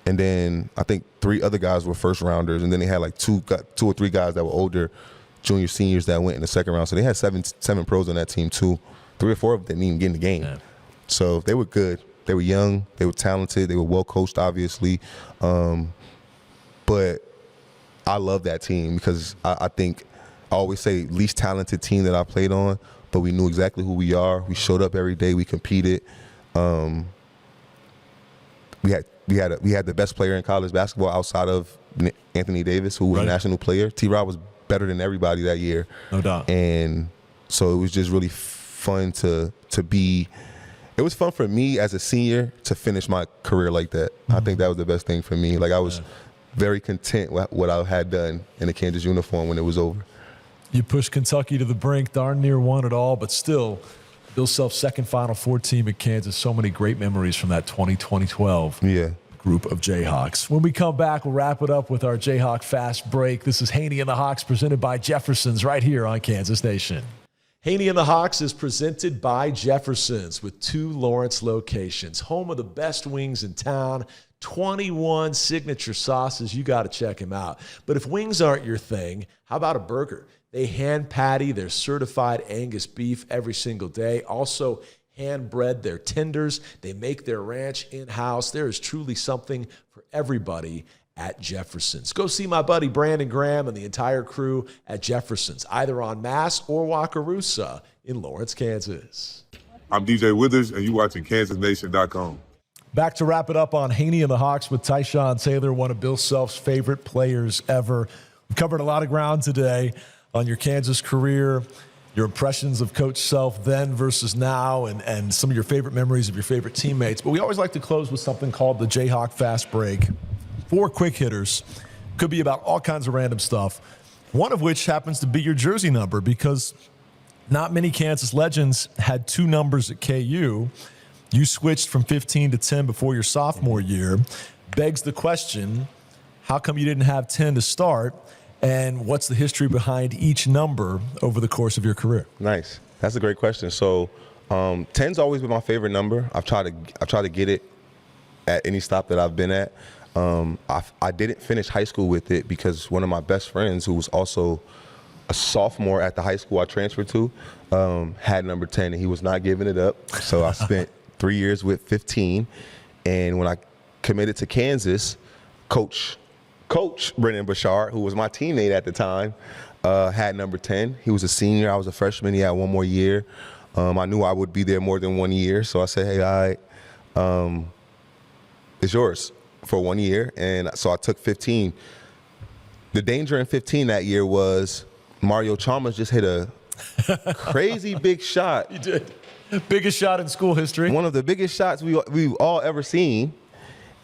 B: And then I think 3 other guys were first rounders, and then they had like 2 or 3 guys that were older, junior, seniors that went in the second round. So they had seven pros on that team too. 3 or 4 of them didn't even get in the game. Yeah. So they were good. They were young. They were talented. They were well coached, obviously. But I love that team because I think I always say least talented team that I played on, but we knew exactly who we are. We showed up every day. We competed. We had the best player in college basketball outside of Anthony Davis, who was a national player. T-Rob was better than everybody that year.
A: No doubt.
B: And so it was just really fun to be – it was fun for me as a senior to finish my career like that. I think that was the best thing for me. Like I was very content with what I had done in the Kansas uniform when it was over.
A: You pushed Kentucky to the brink, darn near won it all, but still – Bill Self's second Final Four team at Kansas. So many great memories from that 2012 group of Jayhawks. When we come back, we'll wrap it up with our Jayhawk Fast Break. This is Hanni and the Hawks presented by Jefferson's right here on Kansas Nation. Hanni and the Hawks is presented by Jefferson's with 2 Lawrence locations. Home of the best wings in town. 21 signature sauces. You got to check them out. But if wings aren't your thing, how about a burger? They hand patty their certified Angus beef every single day. Also hand bread their tenders. They make their ranch in-house. There is truly something for everybody at Jefferson's. Go see my buddy Brandon Graham and the entire crew at Jefferson's, either on Mass or Wakarusa in Lawrence, Kansas.
D: I'm DJ Withers, and you're watching KansasNation.com.
A: Back to wrap it up on Hanni and the Hawks with Tyshawn Taylor, one of Bill Self's favorite players ever. We've covered a lot of ground today on your Kansas career, your impressions of Coach Self then versus now, and some of your favorite memories of your favorite teammates. But we always like to close with something called the Jayhawk Fast Break. 4 quick hitters. Could be about all kinds of random stuff. One of which happens to be your jersey number, because not many Kansas legends had 2 numbers at KU. You switched from 15 to 10 before your sophomore year. Begs the question, how come you didn't have 10 to start? And what's the history behind each number over the course of your career?
B: Nice. That's a great question. So 10's always been my favorite number. I've tried to get it at any stop that I've been at. I didn't finish high school with it because one of my best friends, who was also a sophomore at the high school I transferred to, had number 10, and he was not giving it up. So I spent 3 years with 15. And when I committed to Kansas, Coach Brennan Bouchard, who was my teammate at the time, had number 10. He was a senior. I was a freshman. He had 1 more year. I knew I would be there more than 1 year. So I said, hey, all right, it's yours for 1 year. And so I took 15. The danger in 15 that year was Mario Chalmers just hit a crazy big shot.
A: He did. Biggest shot in school history.
B: One of the biggest shots we've all ever seen.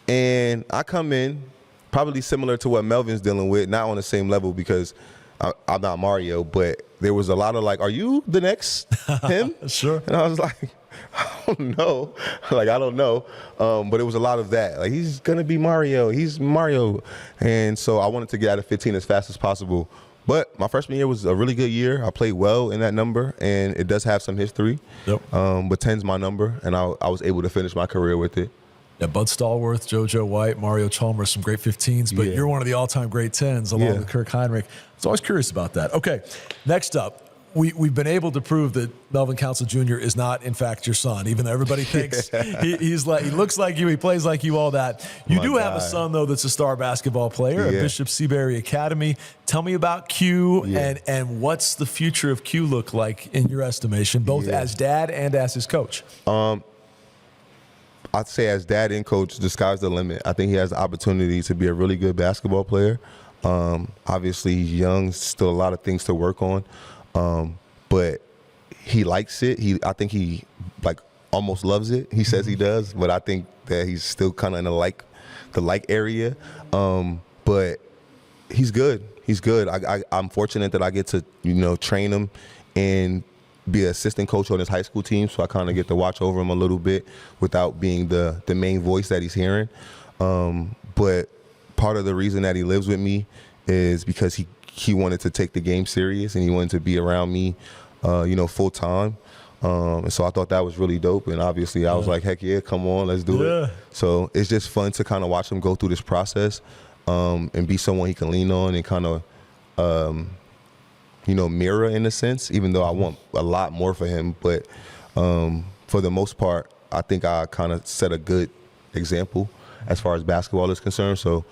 B: And I come in, probably similar to what Melvin's dealing with, not on the same level because I'm not Mario, but there was a lot of like, are you the next him?
A: Sure.
B: And I was like, I don't know. I don't know. But it was a lot of that. Like, he's going to be Mario. He's Mario. And so I wanted to get out of 15 as fast as possible. But my freshman year was a really good year. I played well in that number, and it does have some history.
A: Yep.
B: But 10's my number, and I was able to finish my career with it.
A: Yeah, Bud Stallworth, JoJo White, Mario Chalmers, some great 15s, but you're one of the all-time great 10s along with Kirk Heinrich. I was always curious about that. Okay, next up, we've been able to prove that Melvin Council Jr. is not, in fact, your son, even though everybody thinks he looks like you, he plays like you, all that. You do have a son, though, that's a star basketball player at Bishop Seabury Academy. Tell me about Q and what's the future of Q look like in your estimation, both as dad and as his coach?
B: I'd say as dad and coach, the sky's the limit. I think he has the opportunity to be a really good basketball player. Obviously, he's young, still a lot of things to work on. But he likes it. I think he like almost loves it. He says he does, but I think that he's still kind of in the like area. But he's good. He's good. I'm fortunate that I get to, train him and be an assistant coach on his high school team, so I kind of get to watch over him a little bit without being the main voice that he's hearing. But part of the reason that he lives with me is because he wanted to take the game serious and he wanted to be around me, full time. And so I thought that was really dope. And obviously I was like, heck yeah, come on, let's do it. So it's just fun to kind of watch him go through this process and be someone he can lean on and kind of, mirror in a sense, even though I want a lot more for him. But for the most part, I think I kind of set a good example as far as basketball is concerned. So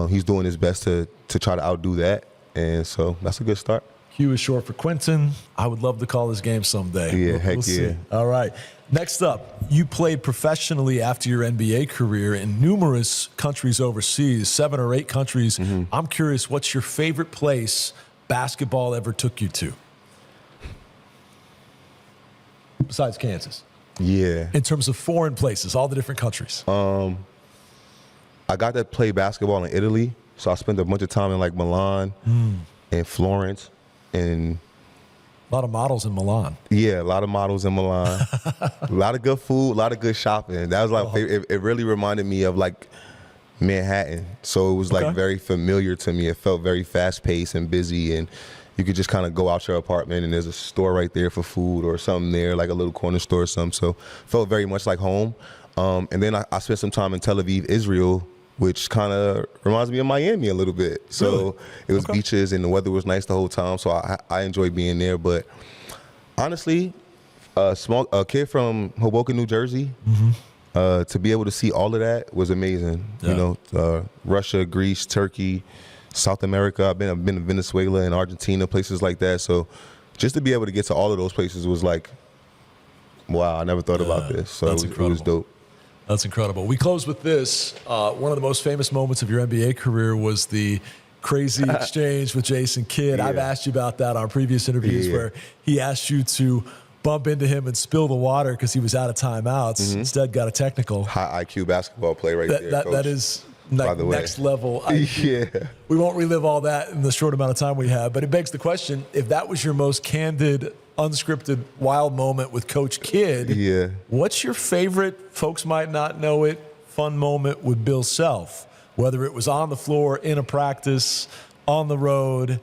B: he's doing his best to try to outdo that. And so that's a good start.
A: Q is short for Quentin. I would love to call this game someday.
B: Yeah,
A: we'll
B: yeah.
A: See. All right. Next up, you played professionally after your NBA career in numerous countries overseas, 7 or 8 countries. Mm-hmm. I'm curious, what's your favorite place basketball ever took you to? Besides Kansas.
B: Yeah.
A: In terms of foreign places, all the different countries.
B: I got to play basketball in Italy, so I spent a bunch of time in like Milan and Florence. And
A: a lot of models in Milan.
B: Yeah, a lot of models in Milan. A lot of good food, a lot of good shopping. That was like it really reminded me of like Manhattan. So it was like very familiar to me. It felt very fast paced and busy, and you could just kind of go out your apartment and there's a store right there for food or something there, like a little corner store or something. So it felt very much like home. And then I spent some time in Tel Aviv, Israel, which kind of reminds me of Miami a little bit. So
A: really?
B: It was beaches and the weather was nice the whole time. So I enjoyed being there. But honestly, a kid from Hoboken, New Jersey, to be able to see all of that was amazing. Yeah. Russia, Greece, Turkey, South America. I've been to Venezuela and Argentina, places like that. So just to be able to get to all of those places was like, wow, I never thought about this. So it was dope.
A: That's incredible. We close with this. One of the most famous moments of your NBA career was the crazy exchange with Jason Kidd.
B: Yeah.
A: I've asked you about that on previous interviews where he asked you to bump into him and spill the water because he was out of timeouts. Instead, got a technical.
B: High IQ basketball play right there, Coach.
A: That is like next level IQ.
B: Yeah.
A: We won't relive all that in the short amount of time we have, but it begs the question, if that was your most candid, unscripted, wild moment with Coach Kidd, what's your favorite, folks might not know it, fun moment with Bill Self? Whether it was on the floor, in a practice, on the road,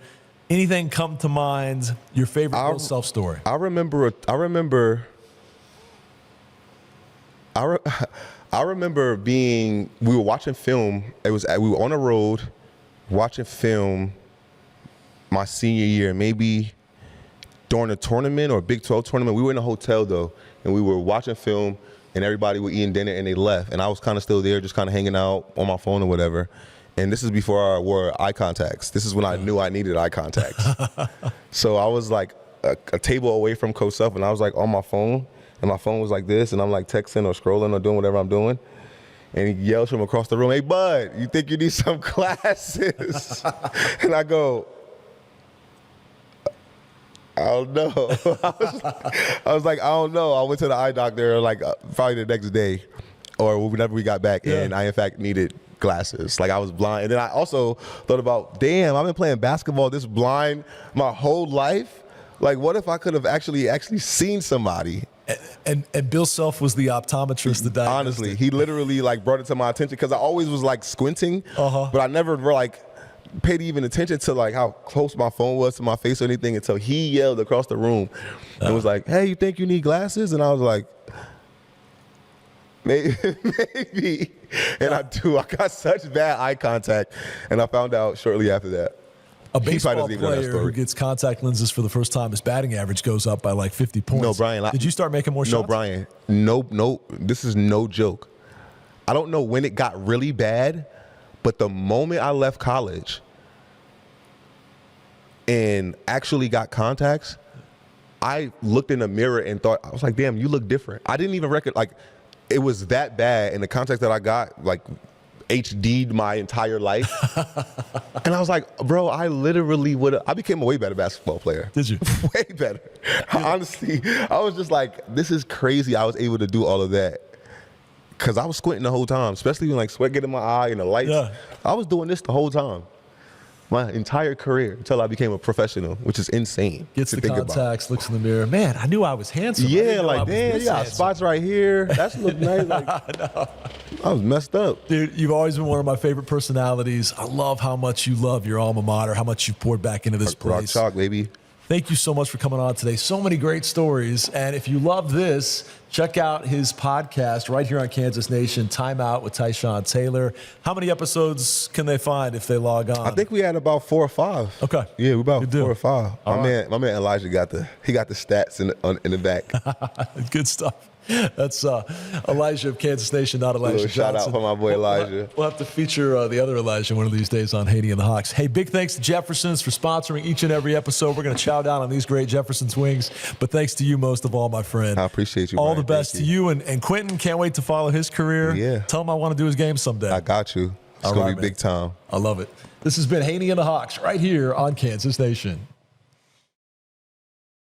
A: anything come to mind, your favorite Bill Self story?
B: I remember we were watching film. We were on the road watching film my senior year, maybe during a tournament or a Big 12 tournament. We were in a hotel though, and we were watching film and everybody was eating dinner and they left. And I was kind of still there, just kind of hanging out on my phone or whatever. And this is before I wore eye contacts. This is when I knew I needed eye contacts. So I was like a table away from Coach Self, and I was like on my phone, and my phone was like this, and I'm like texting or scrolling or doing whatever I'm doing. And he yells from across the room, "Hey, bud, you think you need some glasses?" And I go, I don't know. I was like, I don't know. I went to the eye doctor like probably the next day or whenever we got back, and I, in fact, needed glasses. Like, I was blind. And then I also thought about, damn, I've been playing basketball this blind my whole life. Like, what if I could have actually seen somebody?
A: And Bill Self was the optometrist that diagnosed
B: Honestly,
A: it.
B: he literally like brought it to my attention because I always was like squinting, but I never like paid even attention to like how close my phone was to my face or anything until he yelled across the room and was like, "Hey, you think you need glasses?" And I was like, maybe. And I do. I got such bad eye contact, and I found out shortly after that.
A: A baseball player who gets contact lenses for the first time, his batting average goes up by like 50 points.
B: No, Brian.
A: Did you start making more shots?
B: No, Brian. No. This is no joke. I don't know when it got really bad, but the moment I left college and actually got contacts, I looked in the mirror and thought, I was like, damn, you look different. I didn't even reckon, like, it was that bad. And the contacts that I got, like, HD'd my entire life. And I was like, bro, I literally I became a way better basketball player.
A: Did you?
B: Way better. Honestly, I was just like, this is crazy. I was able to do all of that. Because I was squinting the whole time, especially when like sweat get in my eye and the lights.
A: Yeah.
B: I was doing this the whole time. My entire career until I became a professional, which is insane.
A: Gets
B: to
A: the
B: think
A: contacts,
B: about.
A: looks in the mirror. Man, I knew I was handsome. I
B: Yeah,
A: didn't know I
B: like,
A: was
B: damn,
A: this
B: you got
A: handsome.
B: spots right here. That's look nice. Like, I was messed up.
A: Dude, you've always been one of my favorite personalities. I love how much you love your alma mater, how much you poured back into this
B: Rock
A: place.
B: chalk, baby.
A: Thank you so much for coming on today. So many great stories. And if you love this, check out his podcast right here on Kansas Nation, Time Out with Tyshawn Taylor. How many episodes can they find if they log on?
B: I think we had about 4 or 5.
A: Okay.
B: Yeah, we about
A: Good
B: 4
A: deal.
B: or 5.
A: All
B: My man Elijah got the stats in the back.
A: Good stuff. That's Elijah of Kansas Nation, not
B: A
A: Elijah
B: little shout out
A: Johnson.
B: for my boy Elijah.
A: We'll have to feature the other Elijah one of these days on Hanni and the Hawks. Hey, big thanks to Jefferson's for sponsoring each and every episode. We're going to chow down on these great Jefferson's wings, but thanks to you most of all, my friend.
B: I appreciate you,
A: All
B: Brian.
A: the best
B: Thank
A: to you. And Quentin, can't wait to follow his career.
B: Yeah.
A: Tell him I want to do his game someday.
B: I got you. It's
A: All
B: going
A: right,
B: to be
A: man.
B: big time.
A: I love it. This has been Hanni and the Hawks right here on Kansas Nation.